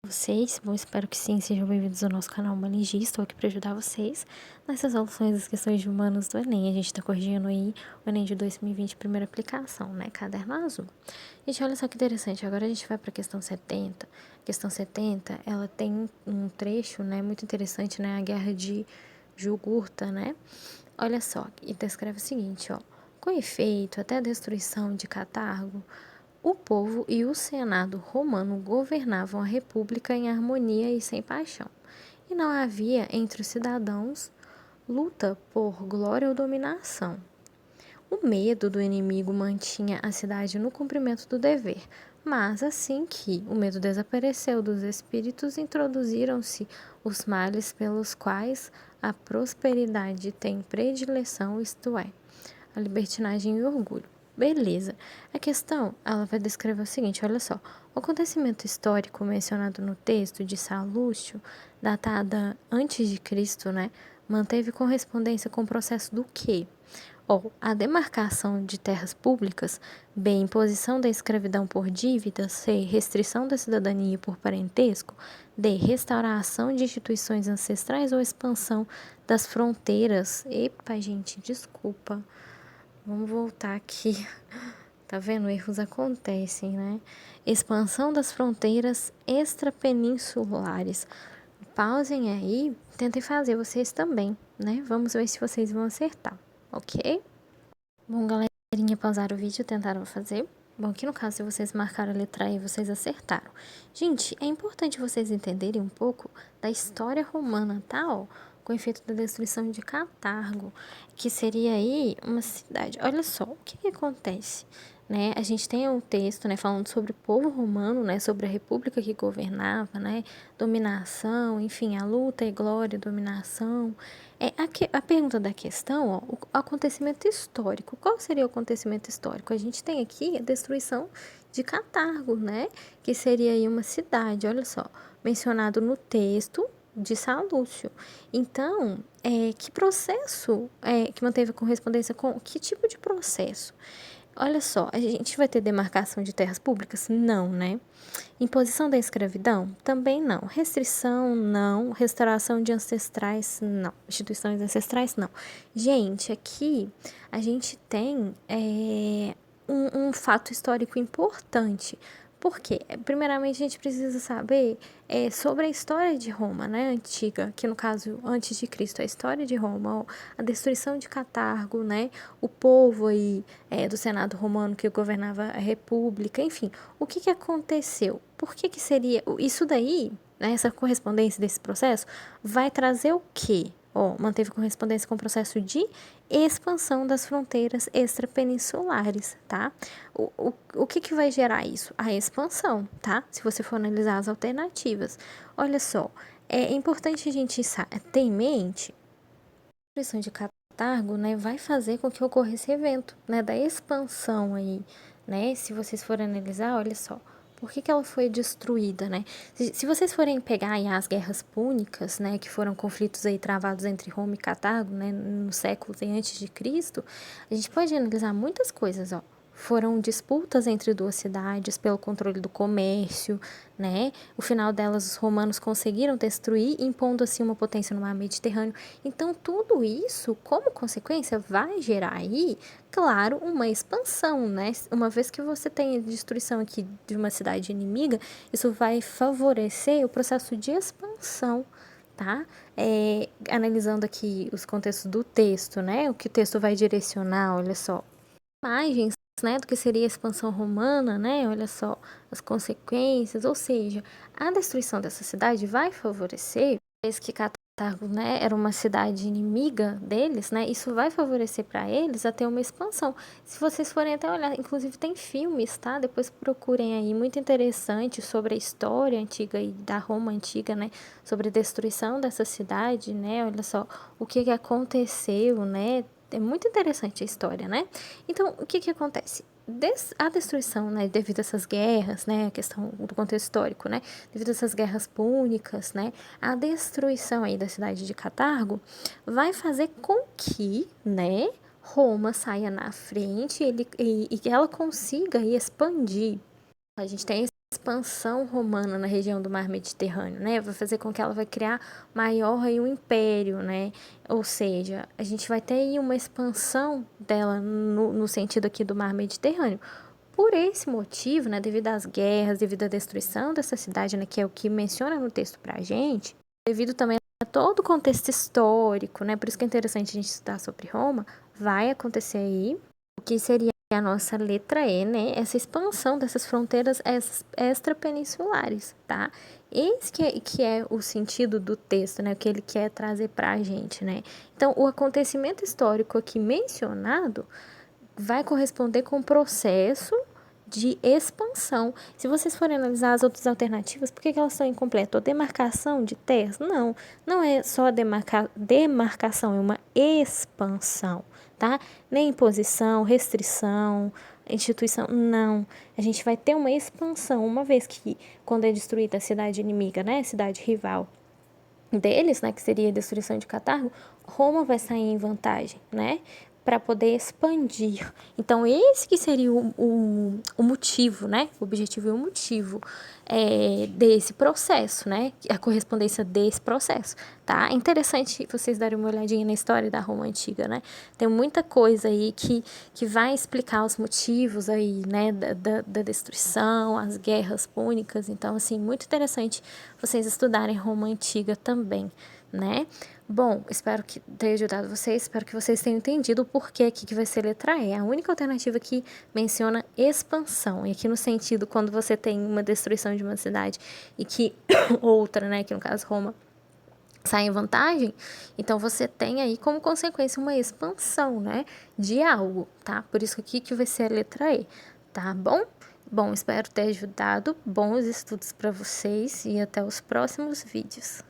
Vocês, bom, espero que sim, sejam bem-vindos ao nosso canal Humanigista. Estou aqui para ajudar vocês nessas soluções das questões de humanos do Enem. A gente está corrigindo aí o Enem de 2020, primeira aplicação, né? Caderno azul. Gente, olha só que interessante, agora a gente vai para a questão 70. A questão 70, ela tem um trecho, né, muito interessante, né? A guerra de Jugurta, né? Olha só, e descreve o seguinte, ó. Com efeito, até a destruição de Catargo, o povo e o Senado romano governavam a república em harmonia e sem paixão, e não havia entre os cidadãos luta por glória ou dominação. O medo do inimigo mantinha a cidade no cumprimento do dever, mas assim que o medo desapareceu dos espíritos, introduziram-se os males pelos quais a prosperidade tem predileção, isto é, a libertinagem e o orgulho. Beleza. A questão, ela vai descrever o seguinte, olha só. O acontecimento histórico mencionado no texto de Salúcio, datada antes de Cristo, né, manteve correspondência com o processo do quê? A demarcação de terras públicas, B, imposição da escravidão por dívida, C, restrição da cidadania por parentesco, D, restauração de instituições ancestrais ou expansão das fronteiras. Epa, gente, desculpa. Vamos voltar aqui. Tá vendo? Erros acontecem, né? Expansão das fronteiras extrapeninsulares. Pausem aí, tentem fazer vocês também, né? Vamos ver se vocês vão acertar, ok? Bom, galerinha, pausaram o vídeo, tentaram fazer. Bom, aqui no caso, se vocês marcaram a letra E, vocês acertaram. Gente, é importante vocês entenderem um pouco da história romana, tá? Ó, com o efeito da destruição de Catargo, que seria aí uma cidade. Olha só, o que acontece? Né? A gente tem um texto, né, falando sobre o povo romano, né, sobre a república que governava, né, dominação, enfim, a luta e glória, dominação. A pergunta da questão, ó, o acontecimento histórico. Qual seria o acontecimento histórico? A gente tem aqui a destruição de Catargo, né, que seria aí uma cidade, olha só, mencionado no texto de Salúcio. Então, que processo que manteve a correspondência com que tipo de processo? Olha só, a gente vai ter demarcação de terras públicas? Não, né? Imposição da escravidão? Também não. Restrição? Não. Restauração de ancestrais? Não. Instituições ancestrais? Não. Gente, aqui a gente tem um fato histórico importante. Por quê? Primeiramente, a gente precisa saber sobre a história de Roma, né, antiga, que no caso, antes de Cristo, a história de Roma, ó, a destruição de Catargo, né, o povo aí do Senado romano que governava a república, enfim, o que aconteceu? Por que seria isso daí, né, essa correspondência desse processo, vai trazer o quê? Manteve correspondência com o processo de expansão das fronteiras extrapeninsulares, tá? O que vai gerar isso? A expansão, tá? Se você for analisar as alternativas. Olha só, é importante a gente ter em mente a destruição de Catargo, né, vai fazer com que ocorra esse evento, né, da expansão aí, né? Se vocês forem analisar, olha só, por que ela foi destruída, né? Se vocês forem pegar aí as guerras púnicas, né, que foram conflitos aí travados entre Roma e Catargo, né, nos séculos antes de Cristo, a gente pode analisar muitas coisas, ó. Foram disputas entre duas cidades pelo controle do comércio, né? O final delas, os romanos conseguiram destruir, impondo assim uma potência no mar Mediterrâneo. Então, tudo isso, como consequência, vai gerar aí, claro, uma expansão, né? Uma vez que você tem a destruição aqui de uma cidade inimiga, isso vai favorecer o processo de expansão, tá? Analisando aqui os contextos do texto, né? O que o texto vai direcionar, olha só. Imagens, né, do que seria a expansão romana, né? Olha só as consequências, ou seja, a destruição dessa cidade vai favorecer, vez que Cartago, né, era uma cidade inimiga deles, né? Isso vai favorecer para eles a ter uma expansão. Se vocês forem até olhar, inclusive tem filmes, tá? Depois procurem aí, muito interessante sobre a história antiga e da Roma antiga, né? Sobre a destruição dessa cidade, né? Olha só o que aconteceu, né? É muito interessante a história, né? Então, o que acontece? A destruição, né, devido a essas guerras, né, a questão do contexto histórico, né, devido a essas guerras púnicas, né, a destruição aí da cidade de Catargo vai fazer com que, né, Roma saia na frente e ela consiga expandir. A gente tem expansão romana na região do mar Mediterrâneo, né? Vai fazer com que ela vai criar maior aí um império, né? Ou seja, a gente vai ter aí uma expansão dela no sentido aqui do mar Mediterrâneo. Por esse motivo, né, devido às guerras, devido à destruição dessa cidade, né, que é o que menciona no texto pra gente, devido também a todo o contexto histórico, né, por isso que é interessante a gente estudar sobre Roma, vai acontecer aí o que seria a nossa letra E, né, essa expansão dessas fronteiras extrapeninsulares, tá? Esse que é o sentido do texto, né, o que ele quer trazer pra gente, né? Então, o acontecimento histórico aqui mencionado vai corresponder com o processo de expansão. Se vocês forem analisar as outras alternativas, por que elas estão incompletas? A demarcação de terras? Não, não é só a demarcação, é uma expansão, tá? Nem imposição, restrição, instituição, não. A gente vai ter uma expansão, uma vez que, quando é destruída a cidade inimiga, né, a cidade rival deles, né, que seria a destruição de Cartago, Roma vai sair em vantagem, né, para poder expandir. Então, esse que seria o motivo, né, o objetivo e o motivo desse processo, né, a correspondência desse processo, tá? É interessante vocês darem uma olhadinha na história da Roma Antiga, né, tem muita coisa aí que vai explicar os motivos aí, né, da destruição, as guerras púnicas, então, assim, muito interessante vocês estudarem Roma Antiga também, né? Bom, espero que tenha ajudado vocês, espero que vocês tenham entendido o porquê aqui que vai ser letra E. A única alternativa que menciona expansão, e aqui no sentido quando você tem uma destruição de uma cidade e que outra, né, que no caso Roma, sai em vantagem, então você tem aí como consequência uma expansão, né, de algo, tá? Por isso aqui que vai ser a letra E, tá bom? Bom, espero ter ajudado, bons estudos para vocês e até os próximos vídeos.